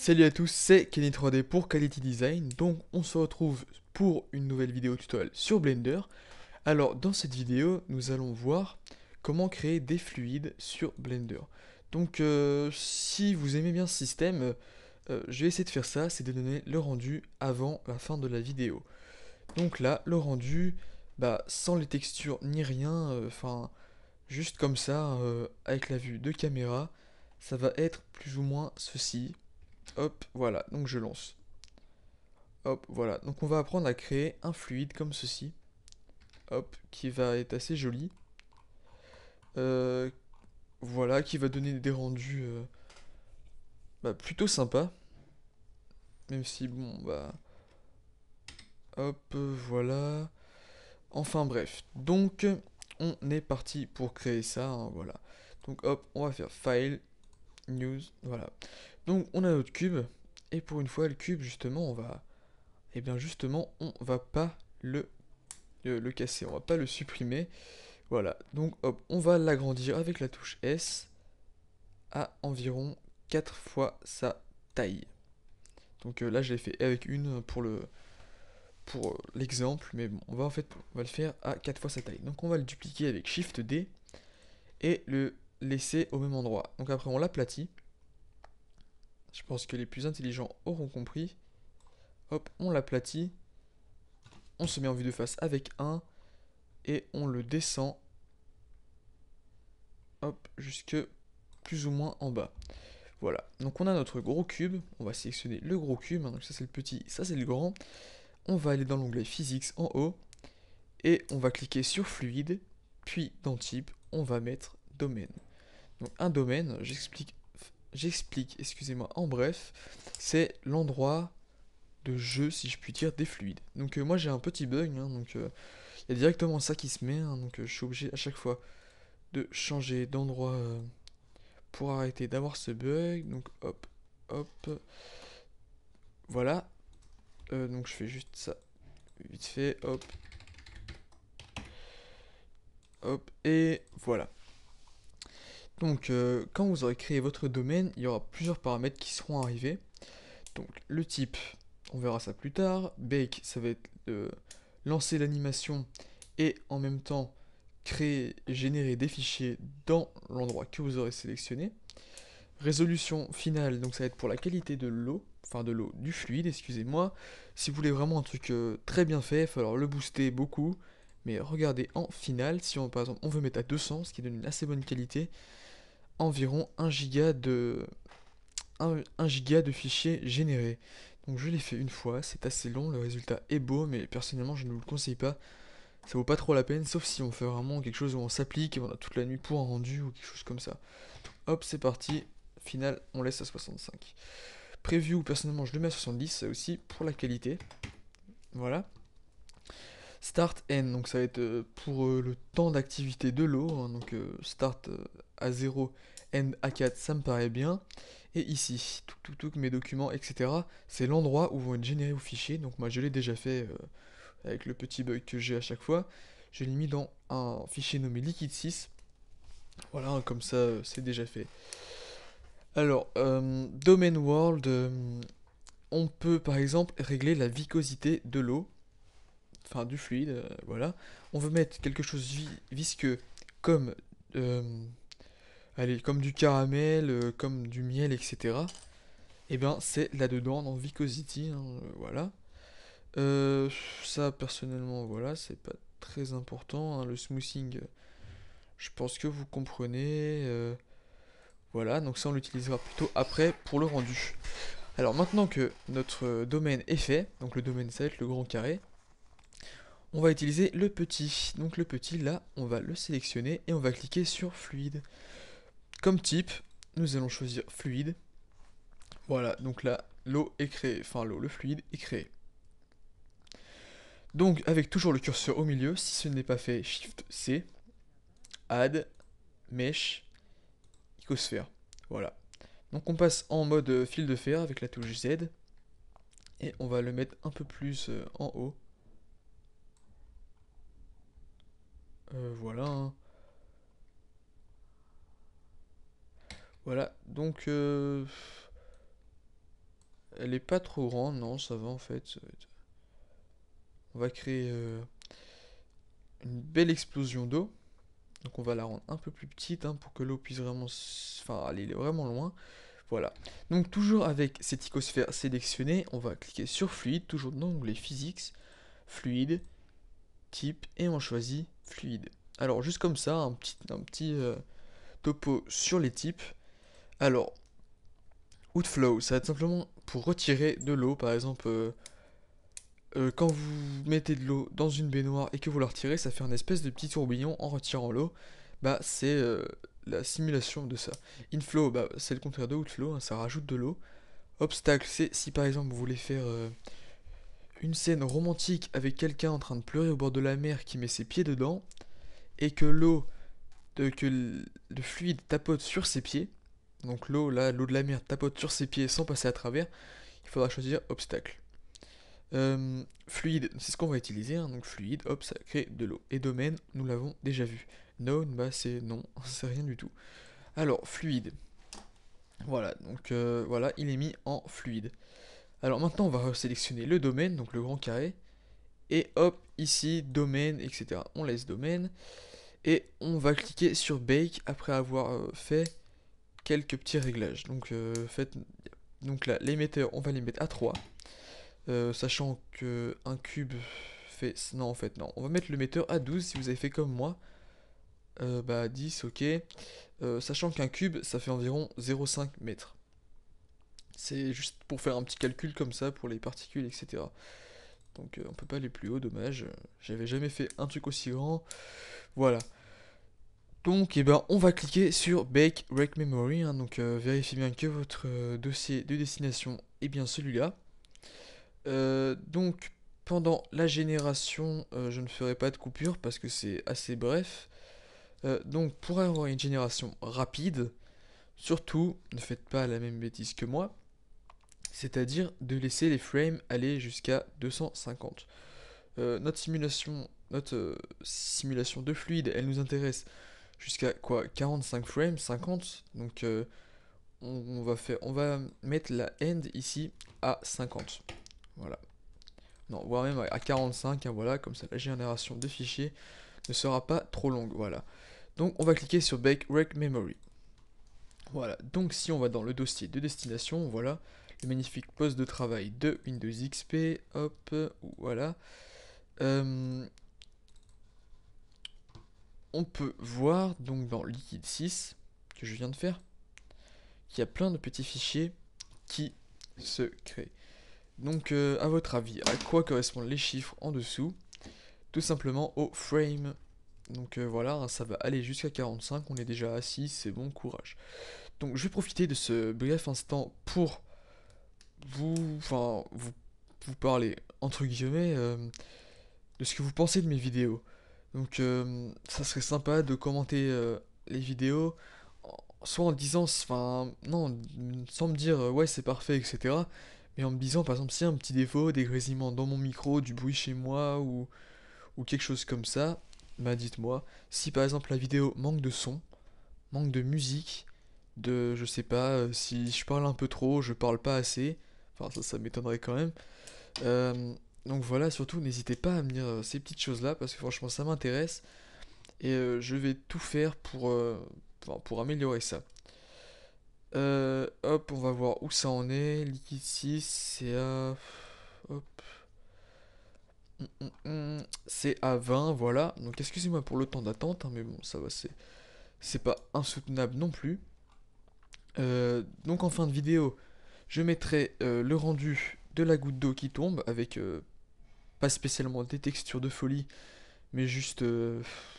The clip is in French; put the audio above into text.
Salut à tous, c'est Kenny3D pour Quality Design. Donc on se retrouve pour une nouvelle vidéo tutoriel sur Blender. Alors dans cette vidéo, nous allons voir comment créer des fluides sur Blender. Donc si vous aimez bien ce système, je vais essayer de faire ça, c'est de donner le rendu avant la fin de la vidéo. Donc là, le rendu, sans les textures ni rien, enfin juste comme ça, avec la vue de caméra, ça va être plus ou moins ceci. Hop, voilà, donc je lance. Hop, voilà. Donc on va apprendre à créer un fluide comme ceci. Hop, qui va être assez joli. Euh, voilà, qui va donner des rendus plutôt sympas. Même si, bon, hop, voilà. Enfin bref. Donc, on est parti pour créer ça, hein, voilà. Donc hop, on va faire File, News, voilà. Donc on a notre cube. Et pour une fois, le cube, justement, on va... Eh bien justement, on va pas le casser, on va pas le supprimer. Voilà, donc hop, on va l'agrandir avec la touche S à environ 4 fois sa taille. Donc là, je l'ai fait avec une pour l'exemple, mais bon, on va le faire à 4 fois sa taille. Donc on va le dupliquer avec Shift D et le laisser au même endroit. Donc après, on l'aplatit. Je pense que les plus intelligents auront compris. Hop, on l'aplatit. On se met en vue de face avec un et on le descend. Hop, jusque plus ou moins en bas. Voilà, donc on a notre gros cube, on va sélectionner le gros cube, hein, donc ça c'est le petit, ça c'est le grand. On va aller dans l'onglet Physics en haut, et on va cliquer sur Fluide, puis dans Type, on va mettre Domaine. Donc un domaine, j'explique, excusez-moi, en bref, c'est l'endroit de jeu, si je puis dire, des fluides. Donc moi j'ai un petit bug, hein, donc il y a directement ça qui se met, hein, donc je suis obligé à chaque fois de changer d'endroit pour arrêter d'avoir ce bug. Donc hop, hop, voilà. Donc je fais juste ça vite fait, hop, hop, et voilà. Donc quand vous aurez créé votre domaine, il y aura plusieurs paramètres qui seront arrivés. Donc le type, on verra ça plus tard. Bake, ça va être lancer l'animation et en même temps créer et générer des fichiers dans l'endroit que vous aurez sélectionné. Résolution finale, donc ça va être pour la qualité de l'eau, enfin de l'eau, du fluide, excusez-moi. Si vous voulez vraiment un truc très bien fait, il va falloir le booster beaucoup. Mais regardez en finale, si on, par exemple on veut mettre à 200, ce qui donne une assez bonne qualité, environ 1 giga de, 1 giga de fichiers générés. Donc je l'ai fait une fois, c'est assez long, le résultat est beau, mais personnellement je ne vous le conseille pas. Ça vaut pas trop la peine, sauf si on fait vraiment quelque chose où on s'applique et on a toute la nuit pour un rendu ou quelque chose comme ça. Hop, c'est parti. Final, on laisse à 65. Preview, personnellement, je le mets à 70, ça aussi pour la qualité. Voilà. Start N, donc ça va être pour le temps d'activité de l'eau. Hein, donc start à 0, end à 4, ça me paraît bien. Et ici, tout, mes documents, etc. C'est l'endroit où vont être générés vos fichiers. Donc moi je l'ai déjà fait avec le petit bug que j'ai à chaque fois. Je l'ai mis dans un fichier nommé liquid 6. Voilà, hein, comme ça c'est déjà fait. Alors, domain world, on peut par exemple régler la viscosité de l'eau, enfin du fluide, voilà. On veut mettre quelque chose visqueux comme, euh, allez, comme du caramel, comme du miel, etc. Et bien c'est là-dedans dans viscosity, hein, voilà. Ça personnellement, voilà, c'est pas très important, hein, le smoothing, je pense que vous comprenez. Voilà, donc ça on l'utilisera plutôt après pour le rendu. Alors maintenant que notre domaine est fait, donc le domaine ça va être le grand carré, on va utiliser le petit. Donc le petit là, on va le sélectionner et on va cliquer sur fluide. Comme type, nous allons choisir fluide. Voilà, donc là, l'eau est créée, enfin l'eau, le fluide est créé. Donc avec toujours le curseur au milieu, si ce n'est pas fait, Shift C, Add, Mesh, Icosphère. Voilà. Donc on passe en mode fil de fer avec la touche Z et on va le mettre un peu plus en haut. Voilà, hein. Voilà, donc Elle est pas trop grande, non, ça va en fait. On va créer une belle explosion d'eau. Donc on va la rendre un peu plus petite hein, pour que l'eau puisse vraiment enfin, aller vraiment loin. Voilà. Donc toujours avec cette icosphère sélectionnée, on va cliquer sur fluide, toujours dans l'onglet physics, fluide, type, et on choisit fluide. Alors juste comme ça, un petit topo sur les types. Alors, outflow, ça va être simplement pour retirer de l'eau, par exemple, quand vous mettez de l'eau dans une baignoire et que vous la retirez, ça fait un espèce de petit tourbillon en retirant l'eau. Bah, c'est la simulation de ça. Inflow, bah, c'est le contraire de outflow, hein, ça rajoute de l'eau. Obstacle, c'est si par exemple vous voulez faire une scène romantique avec quelqu'un en train de pleurer au bord de la mer qui met ses pieds dedans et que le fluide tapote sur ses pieds. Donc l'eau, là, l'eau de la mer tapote sur ses pieds sans passer à travers. Il faudra choisir obstacle. Fluide, c'est ce qu'on va utiliser, hein, donc fluide, hop, ça crée de l'eau. Et domaine, nous l'avons déjà vu. Known, bah c'est non, c'est rien du tout. Alors, fluide. Voilà, donc voilà, il est mis en fluide. Alors maintenant, on va sélectionner le domaine, donc le grand carré. Et hop, ici, domaine, etc. On laisse domaine. Et on va cliquer sur Bake après avoir fait quelques petits réglages. Donc là, l'émetteur, on va les mettre à 3. Sachant que un cube fait... Non, en fait, non. On va mettre l'émetteur à 12 si vous avez fait comme moi. Bah 10, ok. Sachant qu'un cube, ça fait environ 0,5 mètres. C'est juste pour faire un petit calcul comme ça pour les particules, etc. Donc on peut pas aller plus haut, dommage. J'avais jamais fait un truc aussi grand. Voilà. Donc eh ben, on va cliquer sur Bake Rake Memory. Hein, donc vérifiez bien que votre dossier de destination est bien celui-là. Donc pendant la génération, je ne ferai pas de coupure parce que c'est assez bref. Donc pour avoir une génération rapide, surtout ne faites pas la même bêtise que moi, c'est-à-dire de laisser les frames aller jusqu'à 250. Notre simulation de fluide, elle nous intéresse jusqu'à quoi 45 frames, 50. Donc on va mettre la end ici à 50. Voilà. Non, voire même à 45, hein, voilà, comme ça la génération de fichiers ne sera pas trop longue, voilà. Donc on va cliquer sur Bake Rake Memory. Voilà, donc si on va dans le dossier de destination, voilà, le magnifique poste de travail de Windows XP, hop, voilà. On peut voir donc dans Liquid 6, que je viens de faire, qu'il y a plein de petits fichiers qui se créent. Donc à votre avis, à quoi correspondent les chiffres en dessous? Tout simplement au frame. Donc voilà, hein, ça va aller jusqu'à 45, on est déjà à 6, c'est bon, courage. Donc je vais profiter de ce bref instant pour vous parler, entre guillemets, de ce que vous pensez de mes vidéos. Donc ça serait sympa de commenter les vidéos, soit en disant, enfin, non, sans me dire ouais c'est parfait, etc. Mais en me disant par exemple s'il y a un petit défaut, des grésillements dans mon micro, du bruit chez moi ou quelque chose comme ça, bah dites-moi. Si par exemple la vidéo manque de son, manque de musique, je sais pas, si je parle un peu trop, je parle pas assez, enfin ça m'étonnerait quand même. Euh, donc voilà, surtout n'hésitez pas à me dire ces petites choses-là parce que franchement ça m'intéresse et je vais tout faire pour améliorer ça. Hop, on va voir où ça en est. Liquid 6, c'est à... Hop. C'est à 20, voilà. Donc excusez-moi pour le temps d'attente, hein, mais bon, ça va, c'est pas insoutenable non plus. Donc en fin de vidéo, je mettrai le rendu de la goutte d'eau qui tombe avec pas spécialement des textures de folie, mais juste